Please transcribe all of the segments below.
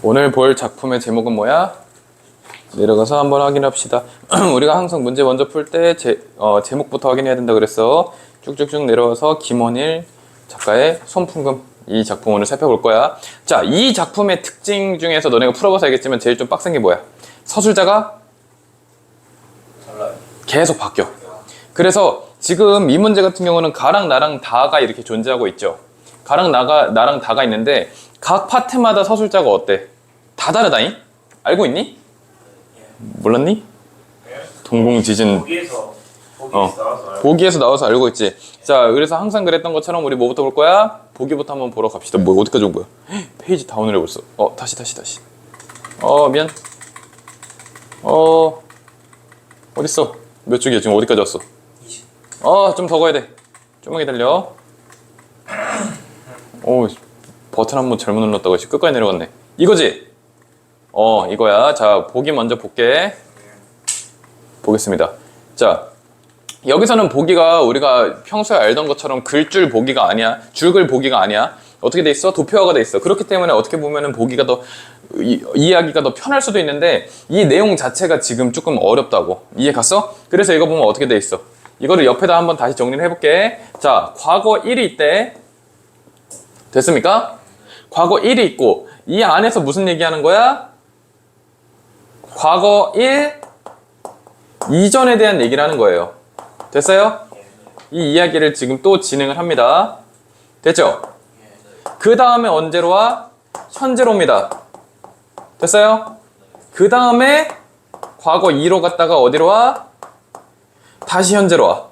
오늘 볼 작품의 제목은 뭐야? 내려가서 한번 확인합시다. 우리가 항상 문제 먼저 풀 때 제목부터 확인해야 된다 그랬어. 쭉쭉쭉 내려와서 김원일 작가의 손풍금, 이 작품 오늘 살펴볼 거야. 자, 이 작품의 특징 중에서 너네가 풀어봐서 알겠지만 제일 좀 빡센 게 뭐야? 서술자가 계속 바뀌어. 그래서 지금 이 문제 같은 경우는 가랑 나랑 다가 이렇게 존재하고 있죠. 가랑 나랑 다가 있는데 각 파트마다 서술자가 어때? 다 다르다잉? 알고 있니? 몰랐니? 동공지진 보기에서 나와서 알고 있지. 자, 그래서 항상 그랬던 것처럼 우리 뭐부터 볼 거야? 보기부터 한번 보러 갑시다. 뭐 어디까지 온 거야? 페이지 다운을 해버렸어. 다시 미안. 어딨어? 몇 쪽이야? 지금 어디까지 왔어? 20. 좀 더 가야 돼. 좀만 기다려. 버튼 한 번 잘못 눌렀다고 했지. 끝까지 내려갔네. 이거지? 이거야. 자, 보기 먼저 볼게. 보겠습니다. 자, 여기서는 보기가 우리가 평소에 알던 것처럼 글줄 보기가 아니야. 줄글 보기가 아니야. 어떻게 돼 있어? 도표화가 돼 있어. 그렇기 때문에 어떻게 보면은 보기가 더 이해하기가 더 편할 수도 있는데 이 내용 자체가 지금 조금 어렵다고. 이해 갔어? 그래서 이거 보면 어떻게 돼 있어? 이거를 옆에다 한번 다시 정리를 해볼게. 자, 과거 1이 있대. 됐습니까? 과거 1이 있고 이 안에서 무슨 얘기하는 거야? 과거 1 이전에 대한 얘기를 하는 거예요. 됐어요? 이 이야기를 지금 또 진행을 합니다. 됐죠? 그 다음에 언제로 와? 현재로 옵니다. 됐어요? 그 다음에 과거 2로 갔다가 어디로 와? 다시 현재로 와.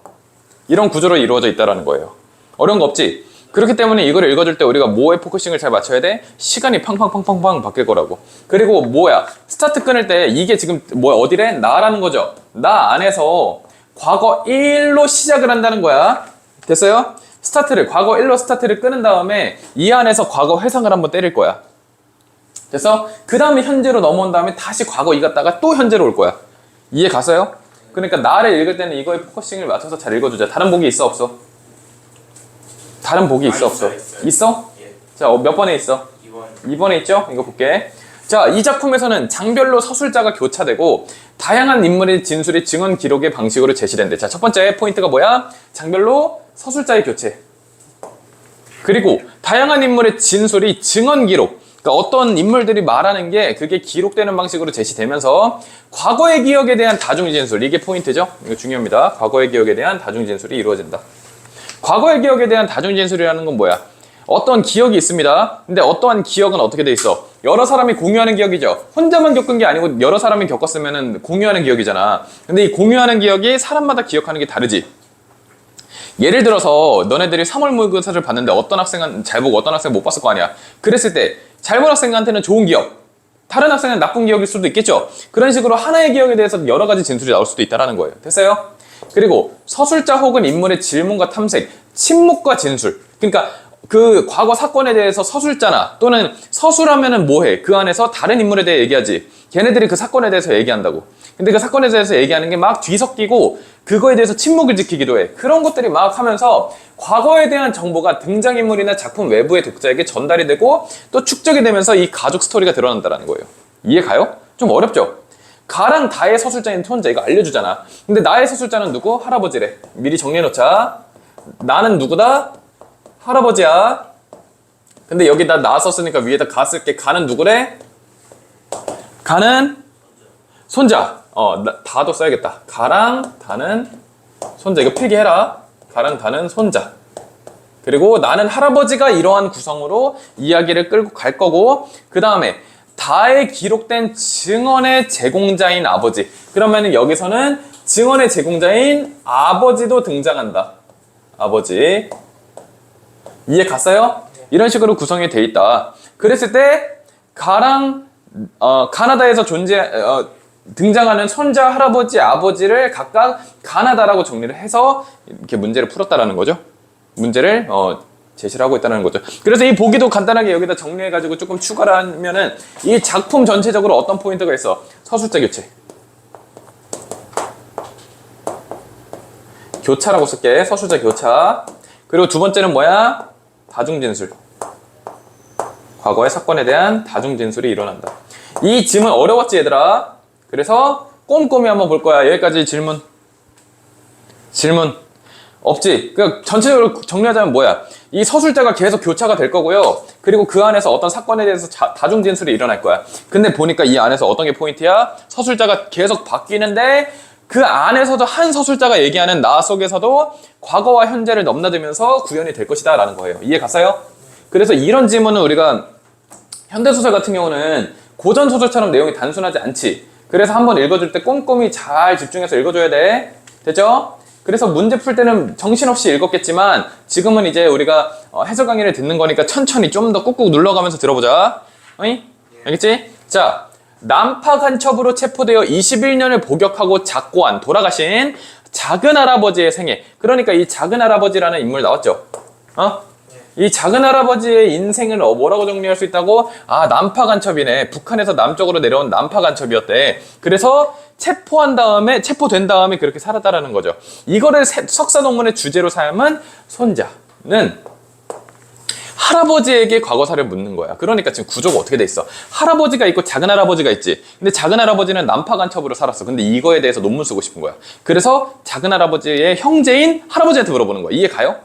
이런 구조로 이루어져 있다는 거예요. 어려운 거 없지? 그렇기 때문에 이거를 읽어줄 때 우리가 뭐에 포커싱을 잘 맞춰야 돼? 시간이 팡팡팡팡팡 바뀔 거라고. 그리고 뭐야? 스타트 끊을 때 이게 지금 뭐야? 어디래? 나라는 거죠. 나 안에서 과거 1로 시작을 한다는 거야. 됐어요? 과거 1로 스타트를 끊은 다음에 이 안에서 과거 회상을 한번 때릴 거야. 됐어? 그 다음에 현재로 넘어온 다음에 다시 과거 2 갔다가 또 현재로 올 거야. 이해 갔어요? 그러니까 나를 읽을 때는 이거에 포커싱을 맞춰서 잘 읽어주자. 다른 보기 있어 없어? 다른 보기 있어 없어? 있어? 예. 자, 몇 번에 있어? 2번에 있죠? 이거 볼게. 자, 이 작품에서는 장별로 서술자가 교차되고 다양한 인물의 진술이 증언 기록의 방식으로 제시된대. 자, 첫 번째 포인트가 뭐야? 장별로 서술자의 교체. 그리고 다양한 인물의 진술이 증언 기록. 그러니까 어떤 인물들이 말하는 게 그게 기록되는 방식으로 제시되면서 과거의 기억에 대한 다중진술. 이게 포인트죠? 이거 중요합니다. 과거의 기억에 대한 다중진술이 이루어진다. 과거의 기억에 대한 다중진술이라는 건 뭐야? 어떤 기억이 있습니다. 근데 어떠한 기억은 어떻게 돼 있어? 여러 사람이 공유하는 기억이죠. 혼자만 겪은 게 아니고 여러 사람이 겪었으면 공유하는 기억이잖아. 근데 이 공유하는 기억이 사람마다 기억하는 게 다르지. 예를 들어서 너네들이 3월 모의고사를 봤는데 어떤 학생은 잘 보고 어떤 학생은 못 봤을 거 아니야. 그랬을 때 잘 본 학생한테는 좋은 기억, 다른 학생은 나쁜 기억일 수도 있겠죠. 그런 식으로 하나의 기억에 대해서 여러 가지 진술이 나올 수도 있다는 거예요. 됐어요? 그리고 서술자 혹은 인물의 질문과 탐색, 침묵과 진술. 그러니까 그 과거 사건에 대해서 서술자나 또는 서술하면은 뭐해? 그 안에서 다른 인물에 대해 얘기하지. 걔네들이 그 사건에 대해서 얘기한다고. 근데 그 사건에 대해서 얘기하는 게 막 뒤섞이고 그거에 대해서 침묵을 지키기도 해. 그런 것들이 막 하면서 과거에 대한 정보가 등장인물이나 작품 외부의 독자에게 전달이 되고 또 축적이 되면서 이 가족 스토리가 드러난다는 거예요. 이해 가요? 좀 어렵죠? 가랑 다의 서술자인 손자 이거 알려주잖아. 근데 나의 서술자는 누구? 할아버지래. 미리 정리해놓자. 나는 누구다? 할아버지야. 근데 여기다 나 썼으니까 위에다 가 쓸게. 가는 누구래? 가는 손자. 다도 써야겠다. 가랑 다는 손자. 이거 필기해라. 가랑 다는 손자. 그리고 나는 할아버지가 이러한 구성으로 이야기를 끌고 갈 거고, 그 다음에 다에 기록된 증언의 제공자인 아버지. 그러면 여기서는 증언의 제공자인 아버지도 등장한다. 아버지. 이해 갔어요? 이런 식으로 구성이 돼 있다. 그랬을 때 가랑 가나다에서 등장하는 손자, 할아버지, 아버지를 각각 가나다라고 정리를 해서 이렇게 문제를 풀었다라는 거죠. 문제를 제시를 하고 있다는 거죠. 그래서 이 보기도 간단하게 여기다 정리해가지고 조금 추가를 하면은 이 작품 전체적으로 어떤 포인트가 있어? 서술자 교체. 교차라고 쓸게. 서술자 교차. 그리고 두 번째는 뭐야? 다중진술. 과거의 사건에 대한 다중 진술이 일어난다. 이 질문 어려웠지 얘들아? 그래서 꼼꼼히 한번 볼 거야. 여기까지 질문 없지? 그러니까 전체적으로 정리하자면 뭐야? 이 서술자가 계속 교차가 될 거고요. 그리고 그 안에서 어떤 사건에 대해서 다중 진술이 일어날 거야. 근데 보니까 이 안에서 어떤 게 포인트야? 서술자가 계속 바뀌는데 그 안에서도 한 서술자가 얘기하는 나 속에서도 과거와 현재를 넘나들면서 구현이 될 것이다 라는 거예요. 이해 갔어요? 그래서 이런 지문은 우리가 현대소설 같은 경우는 고전소설처럼 내용이 단순하지 않지. 그래서 한번 읽어줄 때 꼼꼼히 잘 집중해서 읽어줘야 돼. 됐죠? 그래서 문제 풀 때는 정신없이 읽었겠지만 지금은 이제 우리가 해설 강의를 듣는 거니까 천천히 좀 더 꾹꾹 눌러가면서 들어보자. 어이? 알겠지? 자, 난파 간첩으로 체포되어 21년을 복역하고 작고한 돌아가신 작은 할아버지의 생애. 그러니까 이 작은 할아버지라는 인물 나왔죠? 이 작은 할아버지의 인생을 뭐라고 정리할 수 있다고? 아, 난파 간첩이네. 북한에서 남쪽으로 내려온 난파 간첩이었대. 그래서 체포된 다음에 그렇게 살았다라는 거죠. 이거를 석사 논문의 주제로 삼은 손자는 할아버지에게 과거사를 묻는 거야. 그러니까 지금 구조가 어떻게 돼 있어? 할아버지가 있고 작은 할아버지가 있지. 근데 작은 할아버지는 난파 간첩으로 살았어. 근데 이거에 대해서 논문 쓰고 싶은 거야. 그래서 작은 할아버지의 형제인 할아버지한테 물어보는 거야. 이해 가요?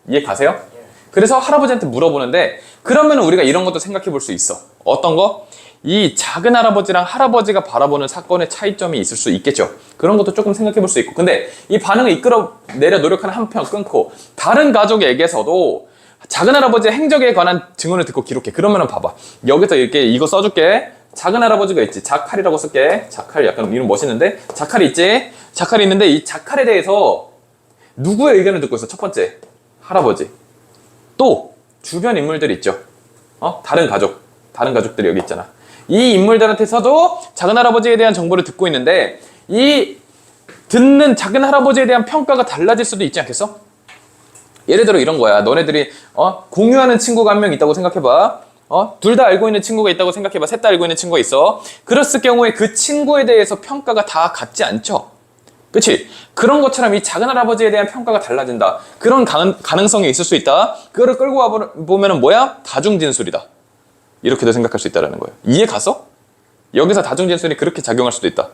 이해 가세요? 그래서 할아버지한테 물어보는데 그러면 우리가 이런 것도 생각해 볼 수 있어. 어떤 거? 이 작은 할아버지랑 할아버지가 바라보는 사건의 차이점이 있을 수 있겠죠. 그런 것도 조금 생각해 볼 수 있고. 근데 이 반응을 이끌어내려 노력하는 한편 끊고 다른 가족에게서도 작은 할아버지의 행적에 관한 증언을 듣고 기록해. 그러면은 봐봐. 여기서 이렇게 이거 써줄게. 작은 할아버지가 있지. 자칼이라고 쓸게. 자칼 약간 이름 멋있는데. 자칼이 있지. 자칼이 있는데 이 자칼에 대해서 누구의 의견을 듣고 있어? 첫 번째. 할아버지. 또 주변 인물들 있죠. 다른 가족들이 여기 있잖아. 이 인물들한테서도 작은 할아버지에 대한 정보를 듣고 있는데 이 듣는 작은 할아버지에 대한 평가가 달라질 수도 있지 않겠어? 예를 들어 이런 거야. 너네들이 공유하는 친구가 한 명 있다고 생각해봐. 둘 다 알고 있는 친구가 있다고 생각해봐. 셋 다 알고 있는 친구가 있어. 그랬을 경우에 그 친구에 대해서 평가가 다 같지 않죠? 그치? 그런 것처럼 이 작은 할아버지에 대한 평가가 달라진다. 그런 가능성이 있을 수 있다. 그거를 끌고 와보면은 뭐야? 다중진술이다. 이렇게도 생각할 수 있다는 거예요. 이해 갔어? 여기서 다중진술이 그렇게 작용할 수도 있다.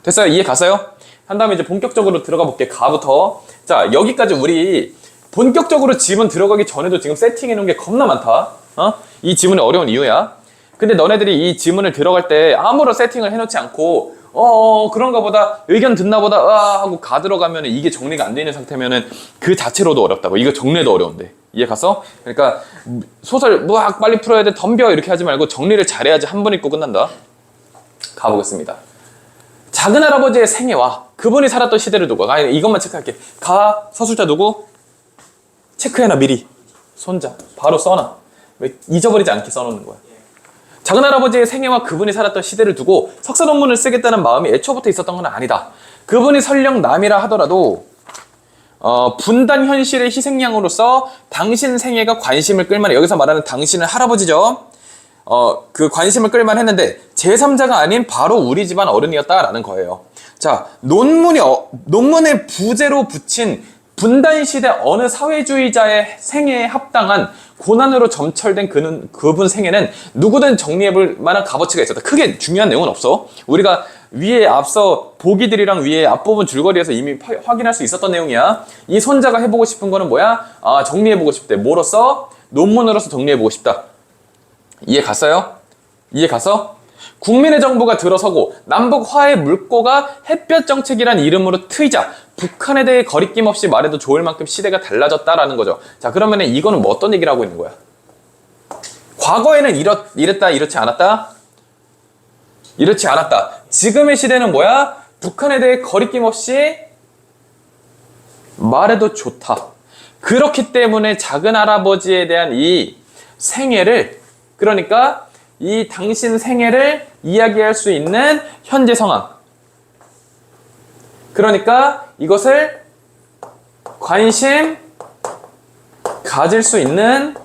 됐어요? 이해 갔어요? 한 다음에 이제 본격적으로 들어가 볼게. 가부터. 자, 여기까지 우리 본격적으로 지문 들어가기 전에도 지금 세팅해 놓은 게 겁나 많다. 이 지문이 어려운 이유야. 근데 너네들이 이 지문을 들어갈 때 아무런 세팅을 해놓지 않고 그런가 보다 의견 듣나 보다 하고 가 들어가면 이게 정리가 안 돼 있는 상태면은 그 자체로도 어렵다고. 이거 정리도 어려운데. 이해 갔어? 그러니까 소설 막 빨리 풀어야 돼 덤벼 이렇게 하지 말고 정리를 잘해야지 한 번 읽고 끝난다. 가보겠습니다. 작은 할아버지의 생애와 그분이 살았던 시대를 두고 이것만 체크할게. 서술자 누구? 체크해놔 미리. 손자 바로 써놔. 왜 잊어버리지 않게 써놓는 거야. 작은 할아버지의 생애와 그분이 살았던 시대를 두고 석사 논문을 쓰겠다는 마음이 애초부터 있었던 건 아니다. 그분이 설령 남이라 하더라도 분단 현실의 희생양으로서 당신 생애가 관심을 끌만해. 여기서 말하는 당신은 할아버지죠. 그 관심을 끌만 했는데 제3자가 아닌 바로 우리 집안 어른이었다라는 거예요. 자, 논문의 부제로 붙인 분단시대 어느 사회주의자의 생애에 합당한 고난으로 점철된 그분 생애는 누구든 정리해볼 만한 값어치가 있었다. 크게 중요한 내용은 없어. 우리가 위에 앞서 보기들이랑 위에 앞부분 줄거리에서 이미 확인할 수 있었던 내용이야. 이 손자가 해보고 싶은 거는 뭐야? 정리해보고 싶대. 뭐로써? 논문으로서 정리해보고 싶다. 이해 갔어요? 이해 갔어? 국민의 정부가 들어서고 남북 화해 물꼬가 햇볕 정책이란 이름으로 트이자 북한에 대해 거리낌 없이 말해도 좋을 만큼 시대가 달라졌다라는 거죠. 자, 그러면 이거는 뭐 어떤 얘기를 하고 있는 거야? 과거에는 이랬다, 이렇지 않았다? 이렇지 않았다. 지금의 시대는 뭐야? 북한에 대해 거리낌 없이 말해도 좋다. 그렇기 때문에 작은 할아버지에 대한 이 생애를, 그러니까 이 당신 생애를 이야기할 수 있는 현재 상황. 그러니까 이것을 관심 가질 수 있는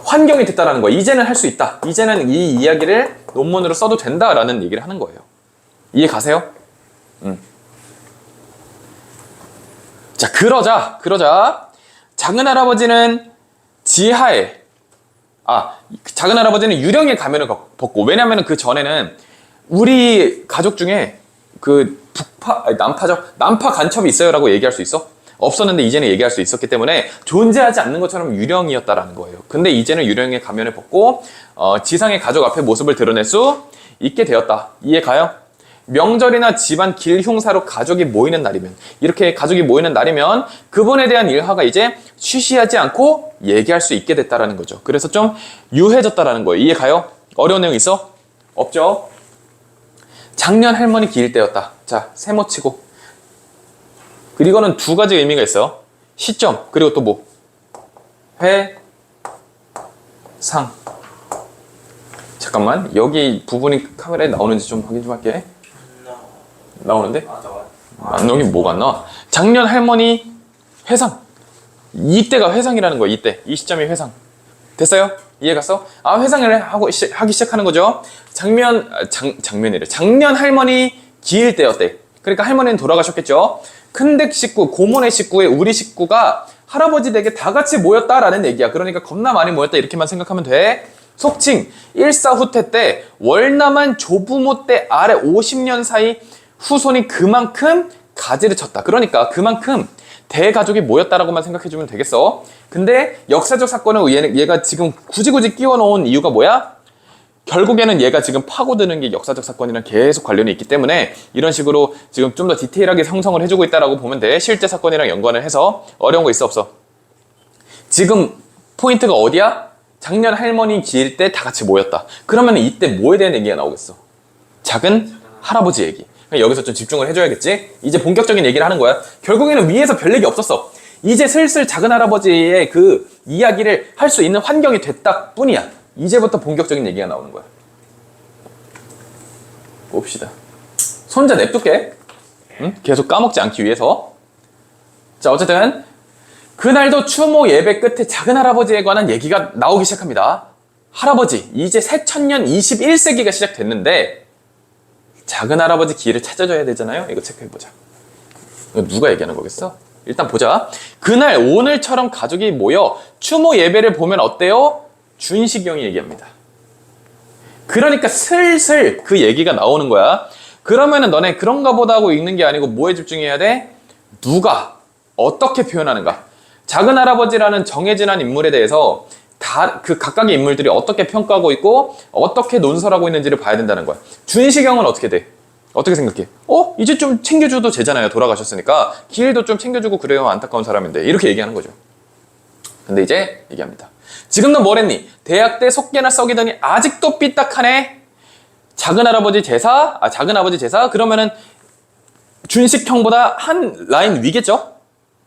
환경이 됐다라는 거야. 이제는 할 수 있다. 이제는 이 이야기를 논문으로 써도 된다라는 얘기를 하는 거예요. 이해 가세요? 자, 그러자 작은 할아버지는 지하에 작은 할아버지는 유령의 가면을 벗고, 왜냐면 그 전에는 우리 가족 중에 그 남파 간첩이 있어요 라고 얘기할 수 있어? 없었는데 이제는 얘기할 수 있었기 때문에 존재하지 않는 것처럼 유령이었다라는 거예요. 근데 이제는 유령의 가면을 벗고 지상의 가족 앞에 모습을 드러낼 수 있게 되었다. 이해 가요? 명절이나 집안 길 흉사로 가족이 모이는 날이면, 이렇게 가족이 모이는 날이면 그분에 대한 일화가 이제 쉬쉬하지 않고 얘기할 수 있게 됐다라는 거죠. 그래서 좀 유해졌다라는 거예요. 이해 가요? 어려운 내용 있어? 없죠? 작년 할머니 기일 때였다. 자, 세모치고. 그리고 이거는 두 가지 의미가 있어요. 시점, 그리고 또 뭐? 상. 잠깐만, 여기 부분이 카메라에 나오는지 좀 확인 좀 할게. 나오는데? 안 나오긴 뭐가 안 나와? 작년 할머니 회상. 이때가 회상이라는 거야. 이때. 이 시점이 회상. 됐어요? 이해 갔어? 회상을 하기 시작하는 거죠. 작년 할머니 기일 때였대. 그러니까 할머니는 돌아가셨겠죠. 큰댁 식구, 고모네 식구에 우리 식구가 할아버지 댁에 다 같이 모였다라는 얘기야. 그러니까 겁나 많이 모였다 이렇게만 생각하면 돼. 속칭 일사후퇴 때 월남한 조부모 때 아래 50년 사이 후손이 그만큼 가지를 쳤다. 그러니까 그만큼 대가족이 모였다라고만 생각해주면 되겠어. 근데 역사적 사건을 얘가 지금 굳이 끼워놓은 이유가 뭐야? 결국에는 얘가 지금 파고드는 게 역사적 사건이랑 계속 관련이 있기 때문에 이런 식으로 지금 좀 더 디테일하게 형성을 해주고 있다라고 보면 돼. 실제 사건이랑 연관을 해서. 어려운 거 있어 없어? 지금 포인트가 어디야? 작년 할머니 기일 때 다 같이 모였다. 그러면 이때 뭐에 대한 얘기가 나오겠어? 작은 할아버지 얘기. 여기서 좀 집중을 해줘야겠지? 이제 본격적인 얘기를 하는 거야. 결국에는 위에서 별 얘기 없었어. 이제 슬슬 작은 할아버지의 그 이야기를 할 수 있는 환경이 됐다 뿐이야. 이제부터 본격적인 얘기가 나오는 거야. 봅시다. 손자 냅둘게. 응? 계속 까먹지 않기 위해서. 자, 어쨌든 그날도 추모 예배 끝에 작은 할아버지에 관한 얘기가 나오기 시작합니다. 할아버지, 이제 새천년 21세기가 시작됐는데 작은 할아버지 기일을 찾아줘야 되잖아요. 이거 체크해보자. 이거 누가 얘기하는 거겠어? 일단 보자. 그날 오늘처럼 가족이 모여 추모 예배를 보면 어때요? 준식이 형이 얘기합니다. 그러니까 슬슬 그 얘기가 나오는 거야. 그러면은 너네 그런가 보다 하고 읽는 게 아니고 뭐에 집중해야 돼? 누가 어떻게 표현하는가? 작은 할아버지라는 정해진 한 인물에 대해서 그 각각의 인물들이 어떻게 평가하고 있고 어떻게 논설하고 있는지를 봐야 된다는 거야. 준식형은 어떻게 돼? 어떻게 생각해? 이제 좀 챙겨줘도 되잖아요. 돌아가셨으니까. 기일도 좀 챙겨주고 그래요. 안타까운 사람인데. 이렇게 얘기하는 거죠. 근데 이제 얘기합니다. 지금 너 뭐랬니? 대학 때 속개나 썩이더니 아직도 삐딱하네. 작은 아버지 제사? 그러면은 준식형보다 한 라인 위겠죠?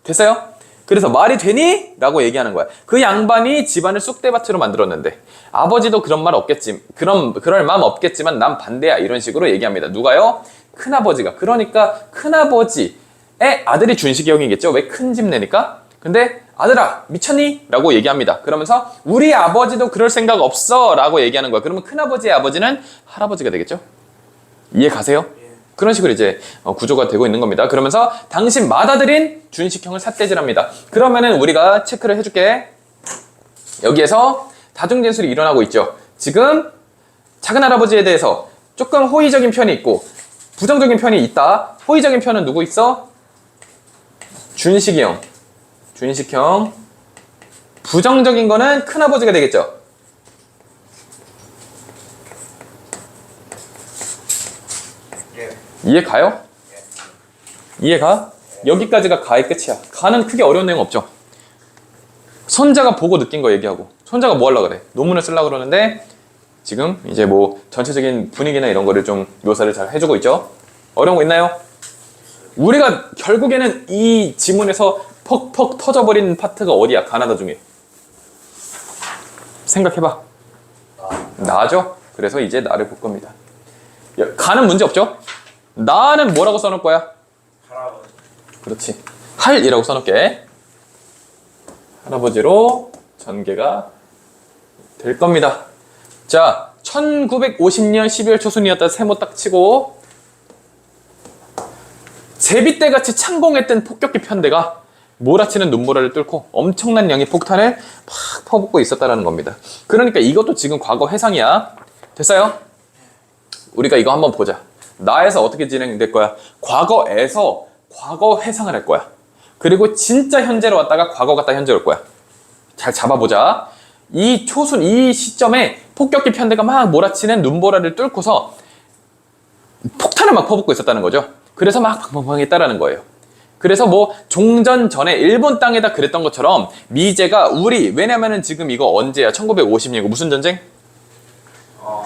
됐어요? 그래서 말이 되니? 라고 얘기하는 거야. 그 양반이 집안을 쑥대밭으로 만들었는데 아버지도 그런 말 없겠지. 그럴 마음 없겠지만 난 반대야. 이런 식으로 얘기합니다. 누가요? 큰아버지가. 그러니까 큰아버지의 아들이 준식이 형이겠죠? 왜 큰 집 내니까? 근데 아들아 미쳤니? 라고 얘기합니다. 그러면서 우리 아버지도 그럴 생각 없어 라고 얘기하는 거야. 그러면 큰아버지의 아버지는 할아버지가 되겠죠? 이해 가세요? 그런 식으로 이제 구조가 되고 있는 겁니다. 그러면서 당신 맏아들인 준식형을 삿대질합니다. 그러면은 우리가 체크를 해줄게. 여기에서 다중진술이 일어나고 있죠. 지금 작은 할아버지에 대해서 조금 호의적인 편이 있고 부정적인 편이 있다. 호의적인 편은 누구 있어? 준식형. 부정적인 거는 큰아버지가 되겠죠. 이해 가요? 이해 가? 여기까지가 가의 끝이야. 가는 크게 어려운 내용 없죠. 손자가 보고 느낀 거 얘기하고. 손자가 뭐 하려고 그래? 논문을 쓰려고 그러는데 지금 이제 뭐 전체적인 분위기나 이런 거를 좀 묘사를 잘 해주고 있죠. 어려운 거 있나요? 우리가 결국에는 이 지문에서 퍽퍽 터져버린 파트가 어디야? 가나다 중에. 생각해봐. 나죠? 그래서 이제 나를 볼 겁니다. 가는 문제 없죠? 나는 뭐라고 써놓을 거야? 할아버지. 그렇지. 할이라고 써놓을게. 할아버지로 전개가 될 겁니다. 자, 1950년 12월 초순이었다. 세모 딱 치고 제비떼같이 창공했던 폭격기 편대가 몰아치는 눈보라를 뚫고 엄청난 양의 폭탄을 팍 퍼붓고 있었다는 겁니다. 그러니까 이것도 지금 과거 회상이야. 됐어요? 우리가 이거 한번 보자. 나에서 어떻게 진행될 거야? 과거에서 과거 회상을 할 거야. 그리고 진짜 현재로 왔다가 과거 갔다 현재로 올 거야. 잘 잡아보자. 이 초순, 이 시점에 폭격기 편대가 막 몰아치는 눈보라를 뚫고서 폭탄을 막 퍼붓고 있었다는 거죠. 그래서 막 방방방했다라는 거예요. 그래서 뭐 종전 전에 일본 땅에다 그랬던 것처럼 미제가 왜냐면은 지금 이거 언제야? 1950년이고 무슨 전쟁?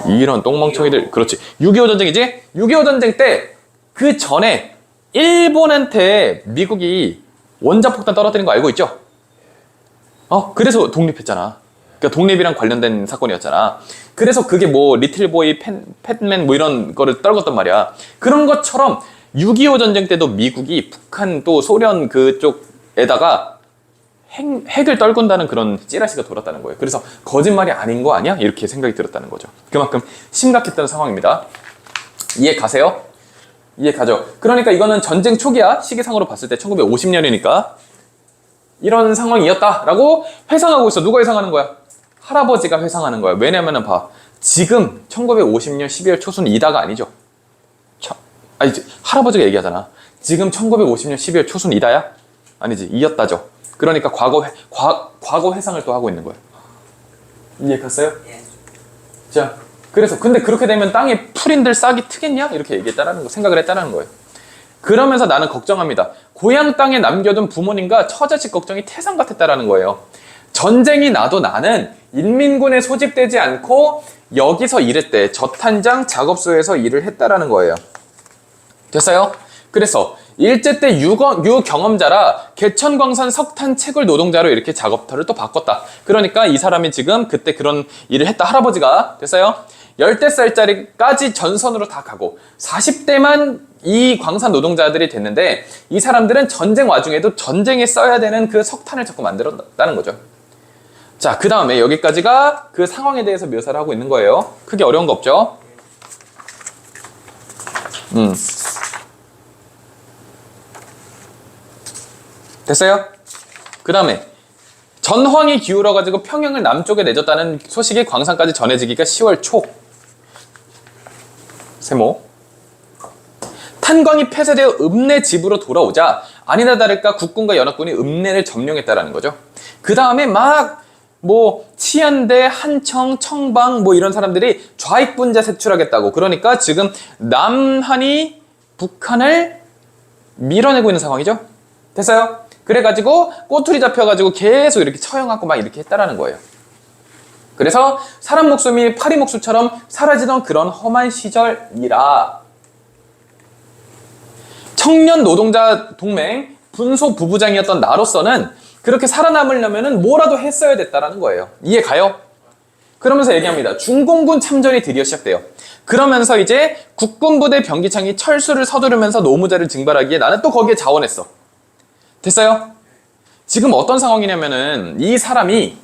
이런 똥멍청이들. 그렇지. 6.25 전쟁이지? 6.25 전쟁 때 그 전에 일본한테 미국이 원자폭탄 떨어뜨린 거 알고 있죠? 그래서 독립했잖아. 그러니까 독립이랑 관련된 사건이었잖아. 그래서 그게 뭐 리틀보이, 팻맨 뭐 이런 거를 떨궜단 말이야. 그런 것처럼 6.25 전쟁 때도 미국이 북한 또 소련 그쪽에다가 핵을 떨군다는 그런 찌라시가 돌았다는 거예요. 그래서 거짓말이 아닌 거 아니야? 이렇게 생각이 들었다는 거죠. 그만큼 심각했던 상황입니다. 이해 가세요? 이해 가죠? 그러니까 이거는 전쟁 초기야. 시기상으로 봤을 때 1950년이니까 이런 상황이었다라고 회상하고 있어. 누가 회상하는 거야? 할아버지가 회상하는 거야. 왜냐면은 봐. 지금 1950년 12월 초순이다가 아니죠. 할아버지가 얘기하잖아. 지금 1950년 12월 초순이다야? 아니지. 이었다죠. 그러니까 과거 회상을 또 하고 있는 거야. 이해 갔어요? 예. 자, 그래서 근데 그렇게 되면 땅에 풀인들 싹이 트겠냐? 이렇게 생각을 했다는 거예요. 그러면서 나는 걱정합니다. 고향 땅에 남겨둔 부모님과 처자식 걱정이 태산 같았다라는 거예요. 전쟁이 나도 나는 인민군에 소집되지 않고 여기서 일했대. 저탄장 작업소에서 일을 했다라는 거예요. 됐어요? 그래서 일제 때 유경험자라 개천광산 석탄 채굴 노동자로 이렇게 작업터를 또 바꿨다. 그러니까 이 사람이 지금 그때 그런 일을 했다. 할아버지가. 됐어요? 10대살짜리까지 전선으로 다 가고 40대만 이 광산 노동자들이 됐는데 이 사람들은 전쟁 와중에도 전쟁에 써야 되는 그 석탄을 자꾸 만들었다는 거죠. 자, 그 다음에 여기까지가 그 상황에 대해서 묘사를 하고 있는 거예요. 크게 어려운 거 없죠? 됐어요? 그 다음에 전황이 기울어가지고 평양을 남쪽에 내줬다는 소식이 광산까지 전해지기가 10월 초. 세모. 탄광이 폐쇄되어 읍내 집으로 돌아오자 아니나 다를까 국군과 연합군이 읍내를 점령했다라는 거죠. 그 다음에 치안대, 한청, 청방 이런 사람들이 좌익분자 색출하겠다고. 그러니까 지금 남한이 북한을 밀어내고 있는 상황이죠. 됐어요? 그래가지고 꼬투리 잡혀가지고 계속 이렇게 처형하고 막 이렇게 했다라는 거예요. 그래서 사람 목숨이 파리 목숨처럼 사라지던 그런 험한 시절이라 청년 노동자 동맹 분소 부부장이었던 나로서는 그렇게 살아남으려면 뭐라도 했어야 됐다라는 거예요. 이해 가요? 그러면서 얘기합니다. 중공군 참전이 드디어 시작돼요. 그러면서 이제 국군부대 병기창이 철수를 서두르면서 노무자를 징발하기에 나는 또 거기에 자원했어. 됐어요? 지금 어떤 상황이냐면은 이 사람이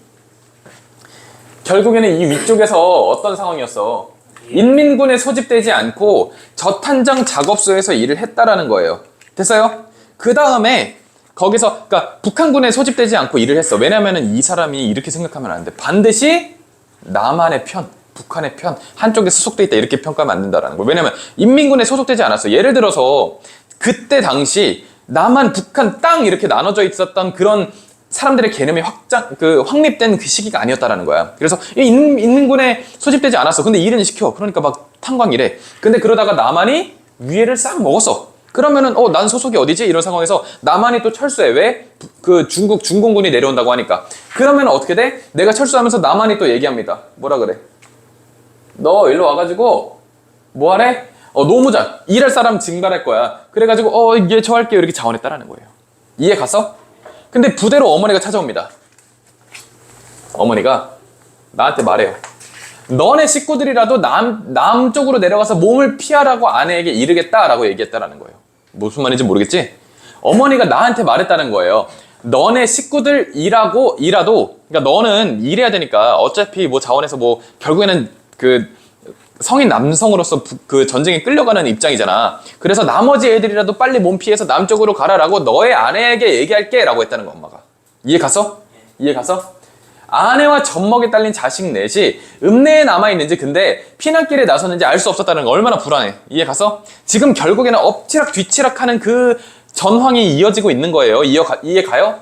결국에는 이 위쪽에서 어떤 상황이었어? 인민군에 소집되지 않고 저탄장 작업소에서 일을 했다라는 거예요. 됐어요? 그 다음에 거기서 그러니까 북한군에 소집되지 않고 일을 했어. 왜냐면은 이 사람이 이렇게 생각하면 안 돼. 반드시 남한의 편, 북한의 편, 한쪽에 소속돼 있다 이렇게 평가하면 안 된다라는 거예요. 왜냐면 인민군에 소속되지 않았어. 예를 들어서 그때 당시 남한, 북한 땅 이렇게 나눠져 있었던 그런 사람들의 개념이 확립된 그 시기가 아니었다라는 거야. 그래서 인민군에 소집되지 않았어. 근데 일은 시켜. 그러니까 막 탄광이래. 근데 그러다가 남한이 위해를 싹 먹었어. 그러면은 난 소속이 어디지? 이런 상황에서 남한이 또 철수해. 왜? 그 중공군이 내려온다고 하니까. 그러면 어떻게 돼? 내가 철수하면서 남한이 또 얘기합니다. 뭐라 그래? 너 일로 와가지고 뭐 하래? 노무자. 일할 사람 징발할 거야. 그래가지고 얘 저 할게요. 이렇게 자원했다라는 거예요. 이해 갔어? 근데 부대로 어머니가 찾아옵니다. 어머니가 나한테 말해요. 너네 식구들이라도 남쪽으로 내려가서 몸을 피하라고 아내에게 이르겠다라고 얘기했다라는 거예요. 무슨 말인지 모르겠지? 어머니가 나한테 말했다는 거예요. 너네 식구들 일라도 그러니까 너는 일해야 되니까 어차피 자원해서 결국에는 성인 남성으로서 그 전쟁에 끌려가는 입장이잖아. 그래서 나머지 애들이라도 빨리 몸 피해서 남쪽으로 가라라고 너의 아내에게 얘기할게 라고 했다는 거, 엄마가. 이해 갔어? 이해 갔어? 아내와 젖먹이 딸린 자식 넷이 읍내에 남아있는지, 근데 피난길에 나섰는지 알 수 없었다는 거 얼마나 불안해. 이해 갔어? 지금 결국에는 엎치락 뒤치락 하는 그 전황이 이어지고 있는 거예요. 이해 가요?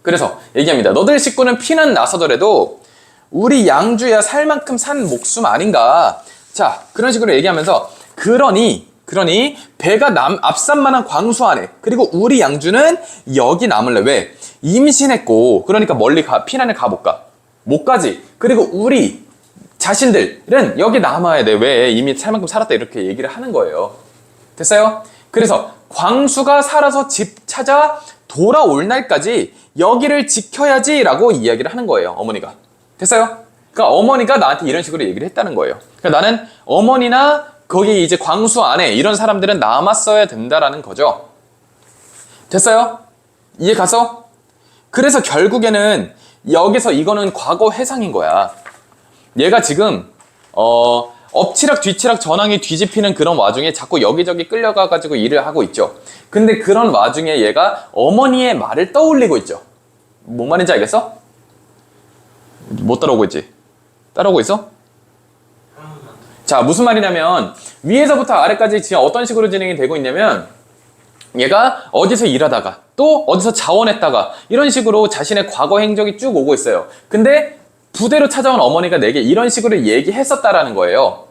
그래서 얘기합니다. 너들 식구는 피난 나서더라도 우리 양주야 살 만큼 산 목숨 아닌가. 자, 그런 식으로 얘기하면서 그러니 배가 앞산만한 광수 안에, 그리고 우리 양주는 여기 남을래. 왜? 임신했고, 그러니까 멀리 피난을 못 가. 못 가지. 그리고 우리 자신들은 여기 남아야 돼. 왜? 이미 살 만큼 살았다. 이렇게 얘기를 하는 거예요. 됐어요? 그래서 광수가 살아서 집 찾아 돌아올 날까지 여기를 지켜야지 라고 이야기를 하는 거예요. 어머니가. 됐어요? 그러니까 어머니가 나한테 이런 식으로 얘기를 했다는 거예요. 그러니까 나는 어머니나 거기 이제 광수 안에 이런 사람들은 남았어야 된다라는 거죠. 됐어요? 이해 가서? 그래서 결국에는 여기서 이거는 과거 회상인 거야. 얘가 지금 엎치락 뒤치락 전황이 뒤집히는 그런 와중에 자꾸 여기저기 끌려가가지고 일을 하고 있죠. 근데 그런 와중에 얘가 어머니의 말을 떠올리고 있죠. 뭔 말인지 알겠어? 못 따라오고 있지? 따라오고 있어? 자, 무슨 말이냐면 위에서부터 아래까지 지금 어떤 식으로 진행이 되고 있냐면, 얘가 어디서 일하다가 또 어디서 자원했다가 이런 식으로 자신의 과거 행적이 쭉 오고 있어요. 근데 부대로 찾아온 어머니가 내게 이런 식으로 얘기했었다라는 거예요.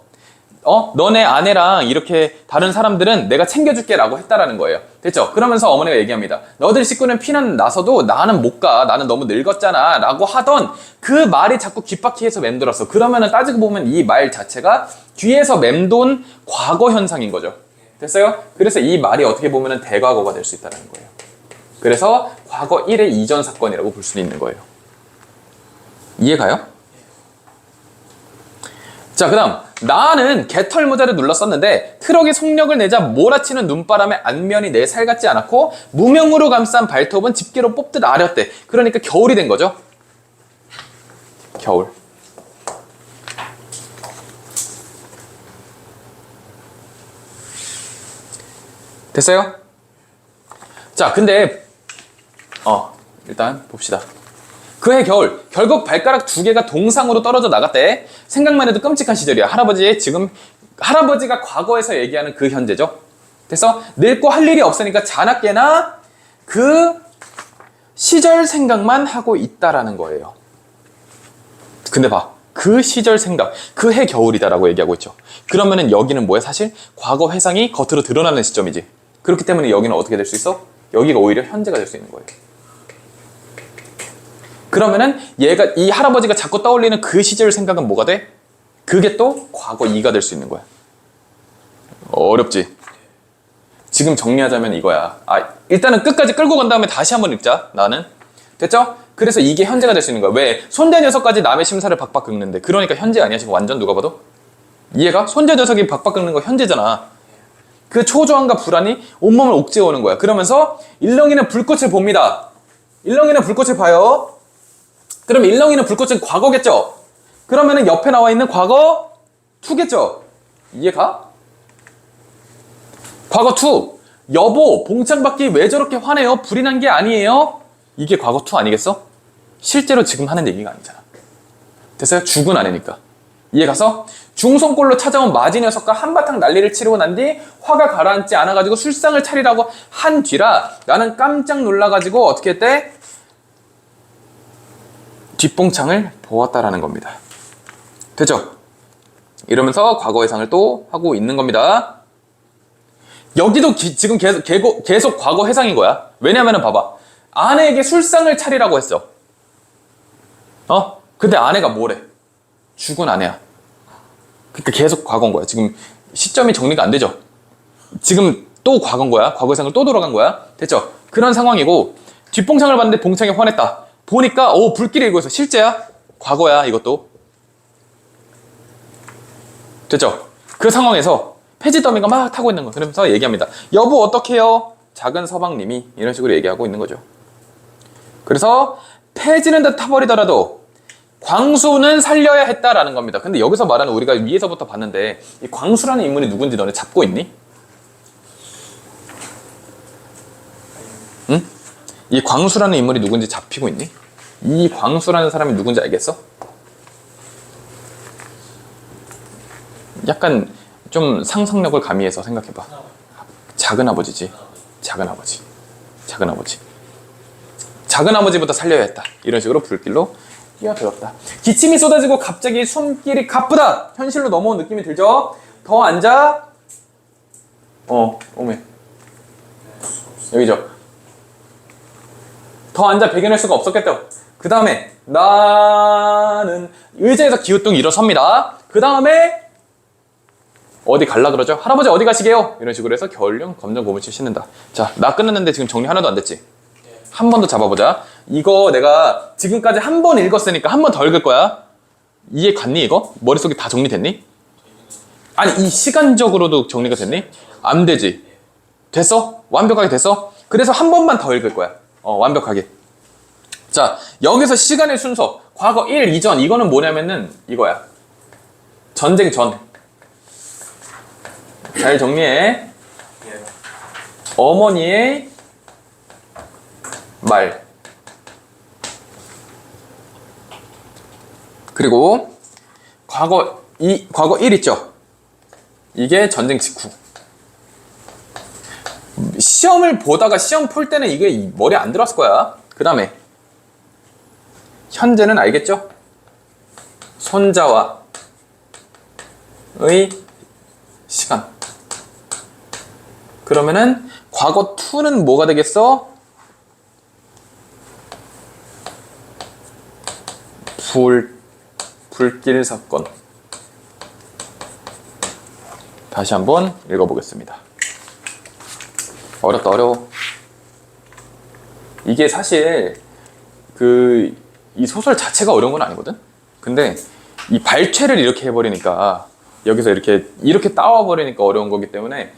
너네 아내랑 이렇게 다른 사람들은 내가 챙겨줄게 라고 했다라는 거예요. 됐죠? 그러면서 어머니가 얘기합니다. 너들 식구는 피난 나서도 나는 못 가. 나는 너무 늙었잖아 라고 하던 그 말이 자꾸 귓바퀴에서 맴돌았어. 그러면은 따지고 보면 이 말 자체가 뒤에서 맴돈 과거 현상인 거죠. 됐어요? 그래서 이 말이 어떻게 보면은 대과거가 될 수 있다는 거예요. 그래서 과거 1의 이전 사건이라고 볼 수 있는 거예요. 이해가요? 자, 그 다음 나는 개털 모자를 눌렀었는데 트럭이 속력을 내자 몰아치는 눈바람에 안면이 내 살 같지 않았고 무명으로 감싼 발톱은 집게로 뽑듯 아렸대. 그러니까 겨울이 된 거죠. 겨울. 됐어요? 자, 근데 일단 봅시다. 그해 겨울, 결국 발가락 2개가 동상으로 떨어져 나갔대. 생각만 해도 끔찍한 시절이야. 할아버지가 과거에서 얘기하는 그 현재죠. 그래서 늙고 할 일이 없으니까 자나깨나 그 시절 생각만 하고 있다라는 거예요. 근데 봐, 그 시절 생각, 그 해 겨울이다라고 얘기하고 있죠. 그러면은 여기는 뭐야? 사실 과거 회상이 겉으로 드러나는 시점이지. 그렇기 때문에 여기는 어떻게 될 수 있어? 여기가 오히려 현재가 될 수 있는 거예요. 그러면은 이 할아버지가 자꾸 떠올리는 그 시절 생각은 뭐가 돼? 그게 또 과거 2가 될 수 있는 거야. 어렵지? 지금 정리하자면 이거야. 일단은 끝까지 끌고 간 다음에 다시 한번 읽자. 나는. 됐죠? 그래서 이게 현재가 될 수 있는 거야. 왜? 손자 녀석까지 남의 심사를 박박 긁는데. 그러니까 현재 아니야? 지금 완전 누가 봐도? 이해가? 손자 녀석이 박박 긁는 거 현재잖아. 그 초조함과 불안이 온몸을 옥죄어오는 거야. 그러면서 일렁이는 불꽃을 봅니다. 일렁이는 불꽃을 봐요. 그럼 일렁이는 불꽃은 과거겠죠? 그러면은 옆에 나와 있는 과거 2겠죠? 이해가? 과거 2. 여보, 봉창받기 왜 저렇게 화내요? 불이 난 게 아니에요? 이게 과거 2 아니겠어? 실제로 지금 하는 얘기가 아니잖아. 됐어요? 죽은 아내니까. 이해가서? 중손골로 찾아온 마지 녀석과 한바탕 난리를 치르고 난 뒤 화가 가라앉지 않아가지고 술상을 차리라고 한 뒤라 나는 깜짝 놀라가지고 어떻게 했대? 뒷봉창을 보았다라는 겁니다. 됐죠? 이러면서 과거 회상을 또 하고 있는 겁니다. 여기도 지금 계속 과거 회상인 거야. 왜냐면은 봐봐. 아내에게 술상을 차리라고 했어. 근데 아내가 뭐래? 죽은 아내야. 그러니까 계속 과거인 거야. 지금 시점이 정리가 안 되죠? 지금 또 과거인 거야. 과거 회상을 또 돌아간 거야. 됐죠? 그런 상황이고 뒷봉창을 봤는데 봉창이 화냈다. 보니까 불길이 일고 있어. 실제야? 과거야 이것도. 됐죠? 그 상황에서 폐지 더미가 막 타고 있는 거야. 그러면서 얘기합니다. 여보 어떡해요? 작은 서방님이 이런 식으로 얘기하고 있는 거죠. 그래서 폐지는 다 타버리더라도 광수는 살려야 했다라는 겁니다. 근데 여기서 말하는 우리가 위에서부터 봤는데 이 광수라는 인물이 누군지 너네 잡고 있니? 응? 이 광수라는 인물이 누군지 잡히고 있니? 이 광수라는 사람이 누군지 알겠어? 약간 좀 상상력을 가미해서 생각해봐. 작은 아버지지. 작은 아버지. 작은 아버지. 작은 아버지부터 살려야 했다. 이런 식으로 불길로 뛰어들었다. 기침이 쏟아지고 갑자기 숨길이 가쁘다. 현실로 넘어온 느낌이 들죠? 더 앉아. 오메. 여기죠. 더 앉아 배견할 수가 없었겠다. 그 다음에 나는 의자에서 기우뚱 일어섭니다. 그 다음에 어디 갈라 그러죠? 할아버지 어디 가시게요? 이런 식으로 해서 겨울용 검정 고무줄 신는다. 자, 나 끝났는데 지금 정리 하나도 안 됐지? 한 번 더 잡아보자. 이거 내가 지금까지 한 번 읽었으니까 한 번 더 읽을 거야. 이해 갔니 이거? 머릿속에 다 정리됐니? 아니 이 시간적으로도 정리가 됐니? 안 되지. 됐어? 완벽하게 됐어? 그래서 한 번만 더 읽을 거야. 완벽하게. 자, 여기서 시간의 순서 과거 1, 이전 이거는 뭐냐면은 이거야. 전쟁 전. 잘 정리해. 어머니의 말. 그리고 과거 1 있죠? 이게 전쟁 직후. 시험을 보다가 시험 풀 때는 이게 머리에 안 들어왔을 거야. 그 다음에 현재는 알겠죠? 손자와의 시간. 그러면은 과거 2는 뭐가 되겠어? 불길 사건. 다시 한번 읽어보겠습니다. 어렵다 어려워. 이게 사실 이 소설 자체가 어려운 건 아니거든? 근데 이 발췌를 이렇게 해버리니까 여기서 이렇게 따와버리니까 어려운 거기 때문에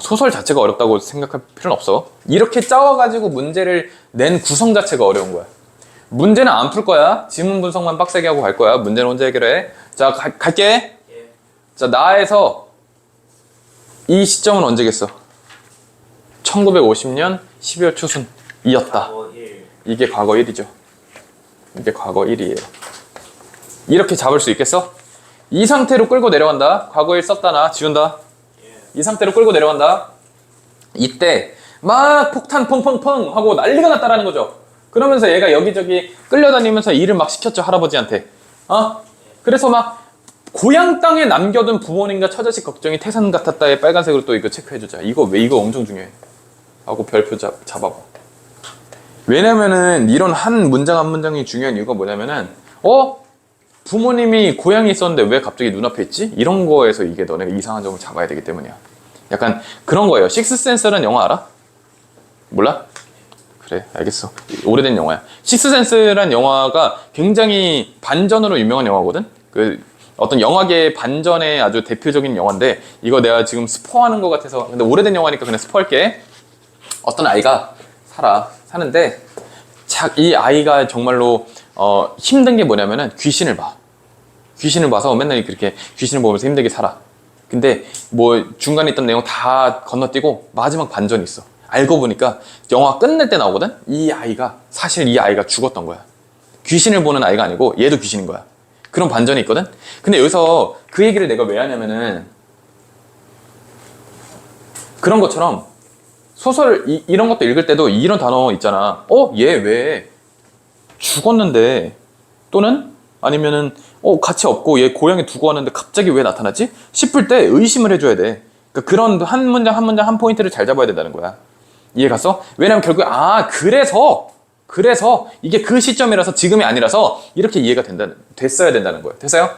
소설 자체가 어렵다고 생각할 필요는 없어. 이렇게 짜와가지고 문제를 낸 구성 자체가 어려운 거야. 문제는 안 풀 거야. 지문 분석만 빡세게 하고 갈 거야. 문제는 혼자 해결해. 자, 갈게. 자, 나에서 이 시점은 언제겠어? 1950년 12월 초순이었다. 이게 과거 1이죠. 이게 과거 1이에요. 이렇게 잡을 수 있겠어? 이 상태로 끌고 내려간다. 과거 1 썼다 나 지운다. 이 상태로 끌고 내려간다. 이때 막 폭탄 펑펑펑 하고 난리가 났다라는 거죠. 그러면서 얘가 여기저기 끌려다니면서 일을 막 시켰죠. 할아버지한테. 그래서 막 고향 땅에 남겨둔 부모님과 처자식 걱정이 태산 같았다에 빨간색으로 또 이거 체크해주자. 이거 엄청 중요해. 하고 별표 잡아봐. 왜냐면은 이런 한 문장 한 문장이 중요한 이유가 뭐냐면은 부모님이 고향에 있었는데 왜 갑자기 눈앞에 있지? 이런 거에서 이게 너네가 이상한 점을 잡아야 되기 때문이야. 약간 그런 거예요. 식스센스라는 영화 알아? 몰라? 그래, 알겠어. 오래된 영화야. 식스센스라는 영화가 굉장히 반전으로 유명한 영화거든? 어떤 영화계의 반전의 아주 대표적인 영화인데 이거 내가 지금 스포하는 것 같아서 근데 오래된 영화니까 그냥 스포할게. 어떤 아이가 사는데 이 아이가 정말로 힘든 게 뭐냐면은 귀신을 봐. 귀신을 봐서 맨날 그렇게 귀신을 보면서 힘들게 살아. 근데 뭐 중간에 있던 내용 다 건너뛰고 마지막 반전이 있어. 알고 보니까 영화 끝낼 때 나오거든? 사실 이 아이가 죽었던 거야. 귀신을 보는 아이가 아니고 얘도 귀신인 거야. 그런 반전이 있거든? 근데 여기서 그 얘기를 내가 왜 하냐면은 그런 것처럼 소설 이런 것도 읽을 때도 이런 단어 있잖아. 얘 왜 죽었는데 또는 아니면은 같이 없고 얘 고향에 두고 왔는데 갑자기 왜 나타나지? 싶을 때 의심을 해줘야 돼. 그러니까 그런 한 문장 한 포인트를 잘 잡아야 된다는 거야. 이해 갔어? 왜냐면 결국에 그래서 이게 그 시점이라서 지금이 아니라서 이렇게 이해가 됐어야 된다는 거예요. 됐어요?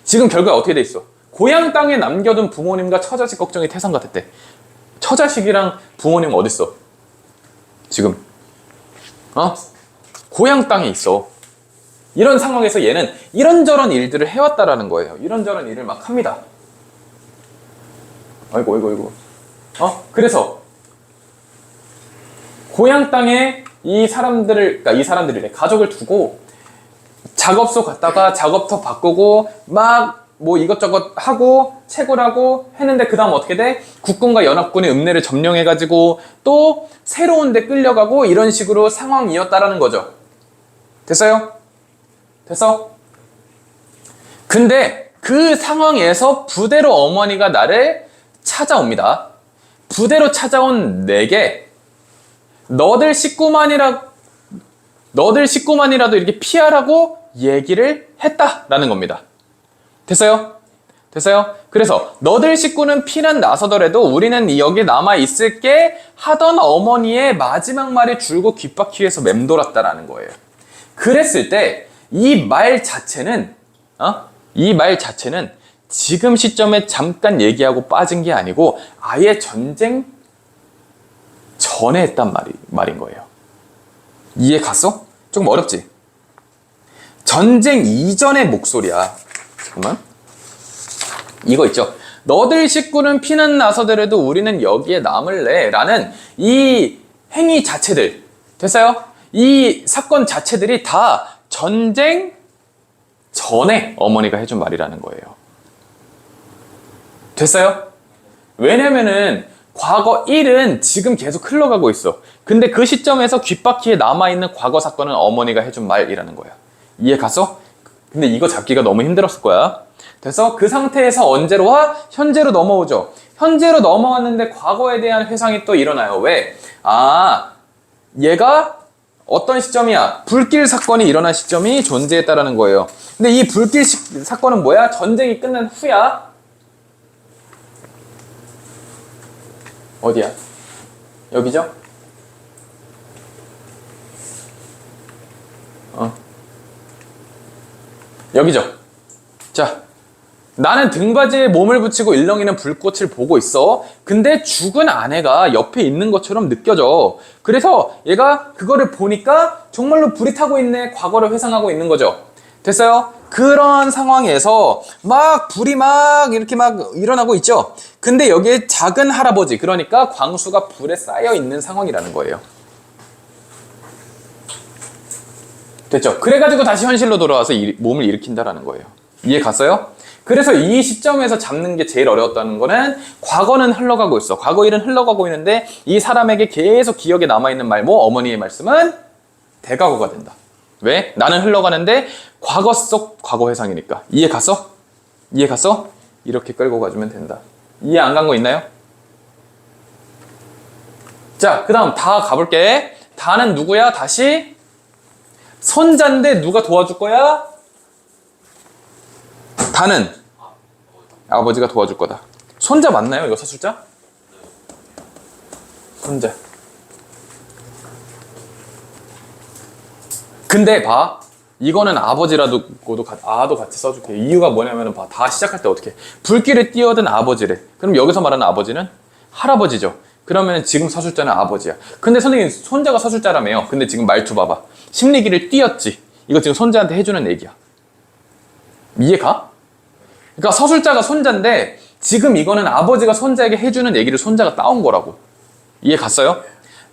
지금 결과가 어떻게 돼 있어? 고향 땅에 남겨둔 부모님과 처자식 걱정이 태산 같았대. 처자식이랑 부모님 어딨어? 지금 고향 땅에 있어. 이런 상황에서 얘는 이런저런 일들을 해왔다라는 거예요. 이런저런 일을 막 합니다. 아이고. 그래서 그러니까 이 사람들이래. 가족을 두고 작업소 갔다가 작업터 바꾸고 막 뭐 이것저것 하고 채굴하고 했는데 그 다음 어떻게 돼? 국군과 연합군이 읍내를 점령해가지고 또 새로운 데 끌려가고 이런 식으로 상황이었다라는 거죠. 됐어요? 됐어? 근데 그 상황에서 부대로 어머니가 나를 찾아옵니다. 부대로 찾아온 내게 너들 식구만이라도 이렇게 피하라고 얘기를 했다라는 겁니다. 됐어요? 됐어요? 그래서 너들 식구는 피난 나서더라도 우리는 여기 남아있을게 하던 어머니의 마지막 말이 줄곧 귓바퀴에서 맴돌았다라는 거예요. 그랬을 때 이 말 자체는 지금 시점에 잠깐 얘기하고 빠진 게 아니고 아예 전쟁 전에 했단 말인 거예요. 이해 갔어? 조금 어렵지? 전쟁 이전의 목소리야. 잠깐만. 이거 있죠. 너들 식구는 피난 나서더라도 우리는 여기에 남을래 라는 이 행위 자체들, 됐어요? 이 사건 자체들이 다 전쟁 전에 어머니가 해준 말이라는 거예요. 됐어요? 왜냐면은 과거 1은 지금 계속 흘러가고 있어. 근데 그 시점에서 귓바퀴에 남아있는 과거 사건은 어머니가 해준 말이라는 거야. 이해 갔어? 근데 이거 잡기가 너무 힘들었을 거야. 그래서 그 상태에서 언제로 와? 현재로 넘어오죠. 현재로 넘어왔는데 과거에 대한 회상이 또 일어나요. 왜? 얘가 어떤 시점이야? 불길 사건이 일어난 시점이 존재했다라는 거예요. 근데 이 불길 사건은 뭐야? 전쟁이 끝난 후야. 어디야? 여기죠? 여기죠? 자, 나는 등받이에 몸을 붙이고 일렁이는 불꽃을 보고 있어. 근데 죽은 아내가 옆에 있는 것처럼 느껴져. 그래서 얘가 그거를 보니까 정말로 불이 타고 있네. 과거를 회상하고 있는 거죠. 됐어요? 그런 상황에서 막 불이 막 이렇게 막 일어나고 있죠. 근데 여기에 작은 할아버지, 그러니까 광수가 불에 쌓여 있는 상황이라는 거예요. 됐죠? 그래가지고 다시 현실로 돌아와서 몸을 일으킨다라는 거예요. 이해 갔어요? 그래서 이 시점에서 잡는 게 제일 어려웠다는 거는 과거는 흘러가고 있어. 과거 일은 흘러가고 있는데 이 사람에게 계속 기억에 남아있는 말, 어머니의 말씀은 대과거가 된다. 왜? 나는 흘러가는데 과거 속 과거 회상이니까. 이해 갔어? 이해 갔어? 이렇게 끌고 가주면 된다. 이해 안 간 거 있나요? 자, 그 다음 다 가볼게. 다는 누구야? 다시 손자인데 누가 도와줄 거야? 다는 아버지가 도와줄 거다. 손자 맞나요? 이거 서술자? 손자. 근데 봐. 이거는 아버지라고도 같이 써줄게. 이유가 뭐냐면 봐. 다 시작할 때 어떻게 불길에 뛰어든 아버지래. 그럼 여기서 말하는 아버지는 할아버지죠. 그러면 지금 서술자는 아버지야. 근데 선생님 손자가 서술자라며요. 근데 지금 말투 봐봐. 심리기를 뛰었지. 이거 지금 손자한테 해주는 얘기야. 이해가? 그러니까 서술자가 손자인데 지금 이거는 아버지가 손자에게 해주는 얘기를 손자가 따온 거라고. 이해 갔어요?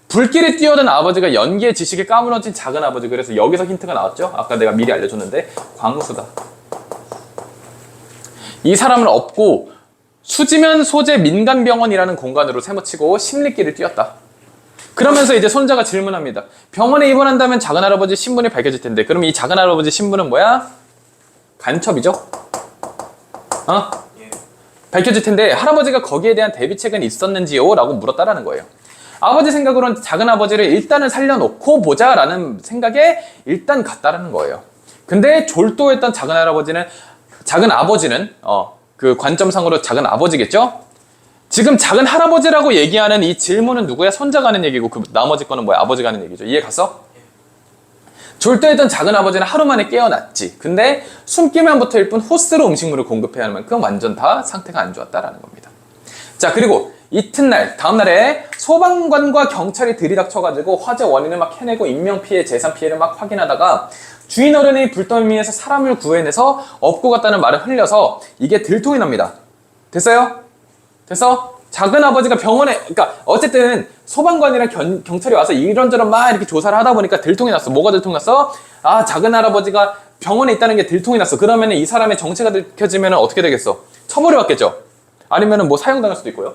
불길에 뛰어든 아버지가 연기의 지식에 까무러진 작은 아버지. 그래서 여기서 힌트가 나왔죠? 아까 내가 미리 알려줬는데 광수다. 이 사람을 업고 수지면 소재 민간병원이라는 공간으로 세무치고 심리길을 뛰었다. 그러면서 이제 손자가 질문합니다. 병원에 입원한다면 작은 할아버지 신분이 밝혀질 텐데 그럼 이 작은 할아버지 신분은 뭐야? 간첩이죠? 밝혀질 텐데 할아버지가 거기에 대한 대비책은 있었는지요? 라고 물었다라는 거예요. 아버지 생각으로는 작은 아버지를 일단은 살려놓고 보자 라는 생각에 일단 갔다라는 거예요. 근데 졸도했던 작은 아버지는 그 관점상으로 작은 아버지겠죠? 지금 작은 할아버지라고 얘기하는 이 질문은 누구야? 손자가 하는 얘기고 그 나머지 거는 뭐야? 아버지가 하는 얘기죠. 이해 갔어? 졸도했던 작은 아버지는 하루 만에 깨어났지. 근데 숨기면부터일 뿐 호스로 음식물을 공급해야 하는 만큼 완전 다 상태가 안 좋았다라는 겁니다. 자, 그리고 이튿날 다음날에 소방관과 경찰이 들이닥쳐가지고 화재 원인을 막 해내고 인명피해, 재산피해를 막 확인하다가 주인 어른이 불더미에서 사람을 구해내서 업고 갔다는 말을 흘려서 이게 들통이 납니다. 됐어요? 됐어? 작은 아버지가 병원에, 그러니까 어쨌든 소방관이랑 경찰이 와서 이런저런 막 이렇게 조사를 하다 보니까 들통이 났어. 뭐가 들통이 났어? 작은 할아버지가 병원에 있다는 게 들통이 났어. 그러면 이 사람의 정체가 들켜지면 어떻게 되겠어? 처벌을 받겠죠. 아니면 뭐 사형당할 수도 있고요.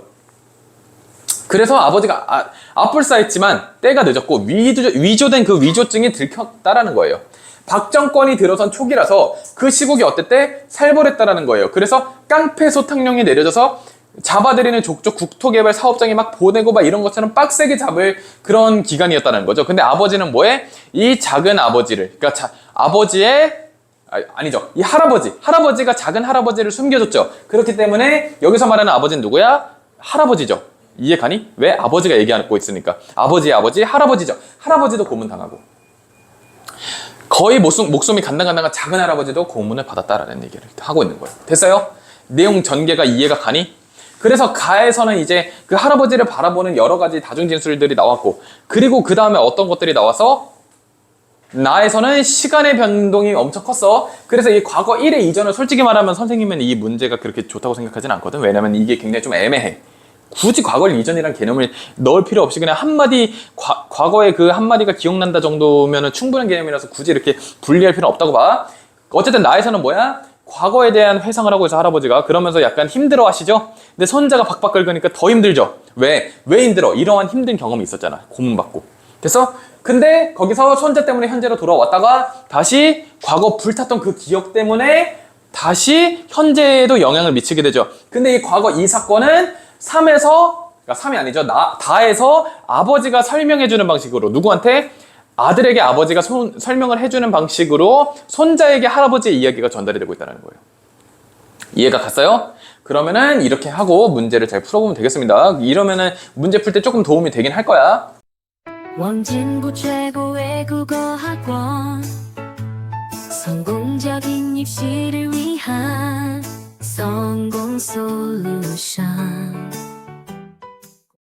그래서 아버지가 아뿔싸했지만 때가 늦었고 위조된 그 위조증이 들켰다라는 거예요. 박정권이 들어선 초기라서 그 시국이 어땠대? 살벌했다라는 거예요. 그래서 깡패 소탕령이 내려져서 잡아들이는 족족 국토개발 사업장에 막 보내고 막 이런 것처럼 빡세게 잡을 그런 기간이었다는 거죠. 근데 아버지는 뭐해? 이 작은 아버지를, 그러니까 아버지의 아니죠. 이 할아버지가 작은 할아버지를 숨겨줬죠. 그렇기 때문에 여기서 말하는 아버지는 누구야? 할아버지죠. 이해 가니? 왜? 아버지가 얘기하고 있으니까. 아버지의 아버지, 할아버지죠. 할아버지도 고문당하고. 거의 목숨이 간당간당한 작은 할아버지도 고문을 받았다라는 얘기를 하고 있는 거예요. 됐어요? 내용 전개가 이해가 가니? 그래서 가에서는 이제 그 할아버지를 바라보는 여러 가지 다중진술들이 나왔고, 그리고 그 다음에 어떤 것들이 나와서 나에서는 시간의 변동이 엄청 컸어. 그래서 이 과거 1의 이전을 솔직히 말하면 선생님은 이 문제가 그렇게 좋다고 생각하진 않거든. 왜냐면 이게 굉장히 좀 애매해. 굳이 과거를 이전이라는 개념을 넣을 필요 없이 그냥 한마디 과거의 그 한마디가 기억난다 정도면 충분한 개념이라서 굳이 이렇게 분리할 필요는 없다고 봐. 어쨌든 나에서는 뭐야? 과거에 대한 회상을 하고 있어 할아버지가. 그러면서 약간 힘들어 하시죠? 근데 손자가 박박 긁으니까 더 힘들죠? 왜 힘들어? 이러한 힘든 경험이 있었잖아. 고문받고. 됐어? 근데 거기서 손자 때문에 현재로 돌아왔다가 다시 과거 불탔던 그 기억 때문에 다시 현재에도 영향을 미치게 되죠. 근데 이 과거 이 사건은 3에서, 그러니까 3이 아니죠. 다에서 아버지가 설명해주는 방식으로 누구한테? 아들에게 아버지가 설명을 해주는 방식으로 손자에게 할아버지의 이야기가 전달이 되고 있다는 거예요. 이해가 갔어요? 그러면은 이렇게 하고 문제를 잘 풀어보면 되겠습니다. 이러면은 문제 풀 때 조금 도움이 되긴 할 거야. 원진구 최고의 국어학원 성공적인 입시를 위한 성공 솔루션